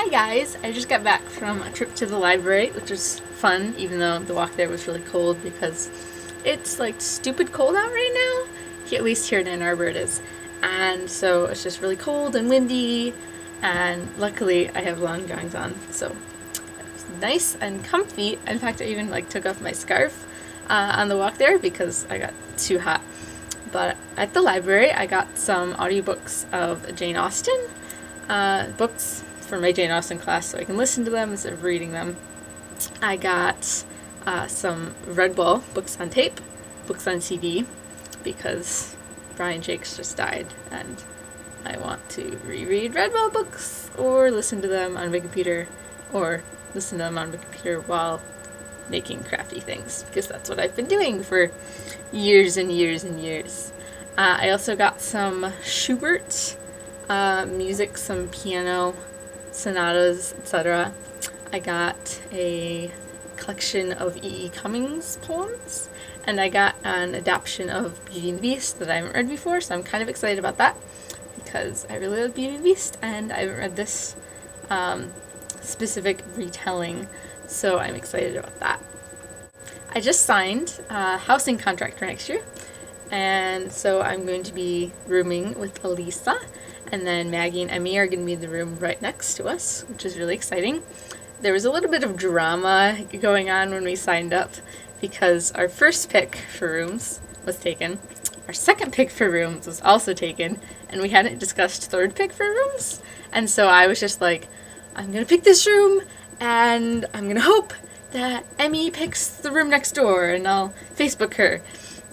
Hi guys! I just got back from a trip to the library, which was fun, even though the walk there was really cold because it's like stupid cold out right now. At least here in Ann Arbor it is. And so it's just really cold and windy, and luckily I have long johns on, so it's nice and comfy. In fact, I even took off my scarf on the walk there because I got too hot. But at the library, I got some audiobooks of Jane Austen books for my Jane Austen class so I can listen to them instead of reading them. I got some Red Bull books on tape, books on CD, because Brian Jakes just died and I want to reread Red Bull books or listen to them on my computer or listen to them on my computer while making crafty things, because that's what I've been doing for years and years and years. I also got some Schubert music, some piano sonatas, etc. I got a collection of E. E. Cummings poems, and I got an adaptation of Beauty and the Beast that I haven't read before, so I'm kind of excited about that because I really love Beauty and the Beast and I haven't read this specific retelling, so I'm excited about that. I just signed a housing contract for next year, and so I'm going to be rooming with Elisa, and then Maggie and Emmy are going to be in the room right next to us, which is really exciting. There was a little bit of drama going on when we signed up because our first pick for rooms was taken. Our second pick for rooms was also taken, and we hadn't discussed third pick for rooms. And so I was just like, I'm going to pick this room, and I'm going to hope that Emmy picks the room next door, and I'll Facebook her.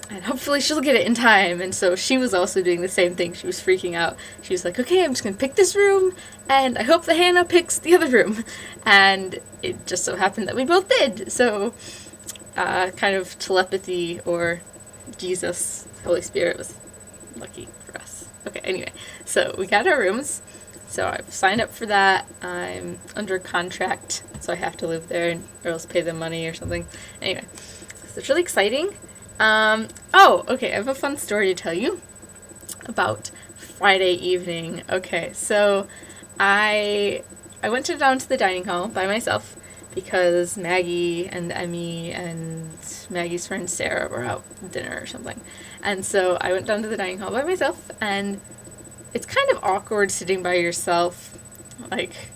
And hopefully she'll get it in time. And so she was also doing the same thing. She was freaking out. She was like, okay, I'm just going to pick this room, and I hope that Hannah picks the other room. And it just so happened that we both did. So kind of telepathy or Jesus, Holy Spirit was lucky for us. Okay, anyway, so we got our rooms. So I've signed up for that. I'm under contract, so I have to live there or else pay them money or something. Anyway, so it's really exciting. Okay, I have a fun story to tell you about Friday evening. Okay, so I went down to the dining hall by myself because Maggie and Emmy and Maggie's friend Sarah were out to dinner or something. And so I went down to the dining hall by myself, and it's kind of awkward sitting by yourself, like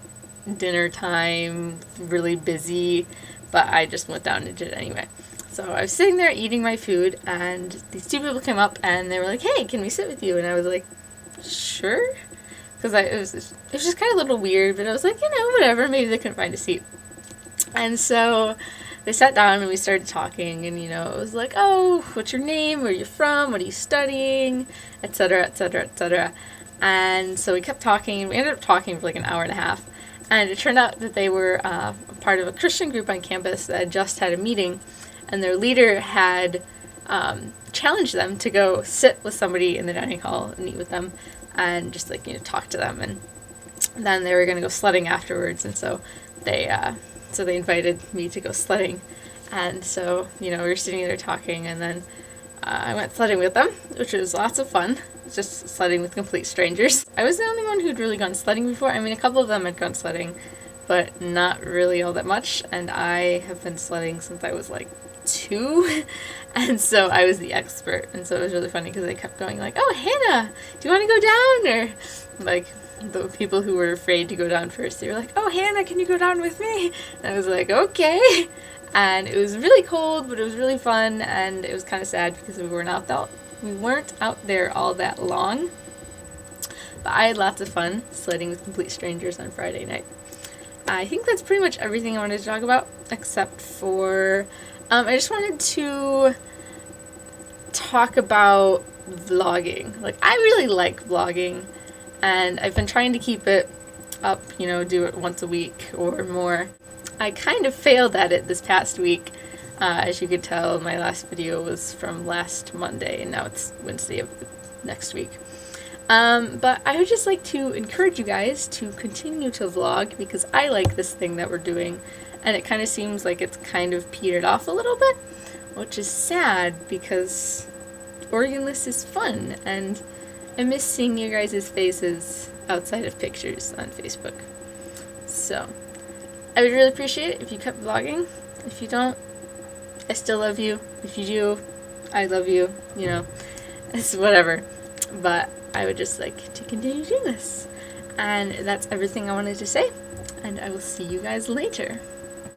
dinner time, really busy, but I just went down and did it anyway. So I was sitting there eating my food, and these two people came up, and they were like, hey, can we sit with you? And I was like, sure? Because it was just kind of a little weird, but I was like, whatever, maybe they couldn't find a seat. And so they sat down, and we started talking, and, it was like, oh, what's your name, where are you from, what are you studying, etc., etc., etc. And so we kept talking, and we ended up talking for like an hour and a half. And it turned out that they were part of a Christian group on campus that had just had a meeting, and their leader had challenged them to go sit with somebody in the dining hall and eat with them and just talk to them, and then they were going to go sledding afterwards. And so they invited me to go sledding, and so we were sitting there talking, and then I went sledding with them, which was lots of fun, just sledding with complete strangers. I was the only one who'd really gone sledding before. I mean, a couple of them had gone sledding, but not really all that much, and I have been sledding since I was like 2, and so I was the expert. And so it was really funny because they kept going like, oh, Hannah, do you want to go down? Or like the people who were afraid to go down first, they were like, oh, Hannah, can you go down with me? And I was like, okay. And it was really cold, but it was really fun, and it was kind of sad because we weren't out there all that long. But I had lots of fun sledding with complete strangers on Friday night. I think that's pretty much everything I wanted to talk about, except for I just wanted to talk about vlogging. I really like vlogging, and I've been trying to keep it up, do it once a week or more. I kind of failed at it this past week. As you could tell, my last video was from last Monday, and now it's Wednesday of next week. But I would just like to encourage you guys to continue to vlog, because I like this thing that we're doing, and it kind of seems like it's kind of petered off a little bit, which is sad because Oregonless is fun, and I miss seeing you guys' faces outside of pictures on Facebook. So I would really appreciate it if you kept vlogging. If you don't, I still love you. If you do, I love you. You know, it's whatever. But I would just like to continue doing this. And that's everything I wanted to say. And I will see you guys later.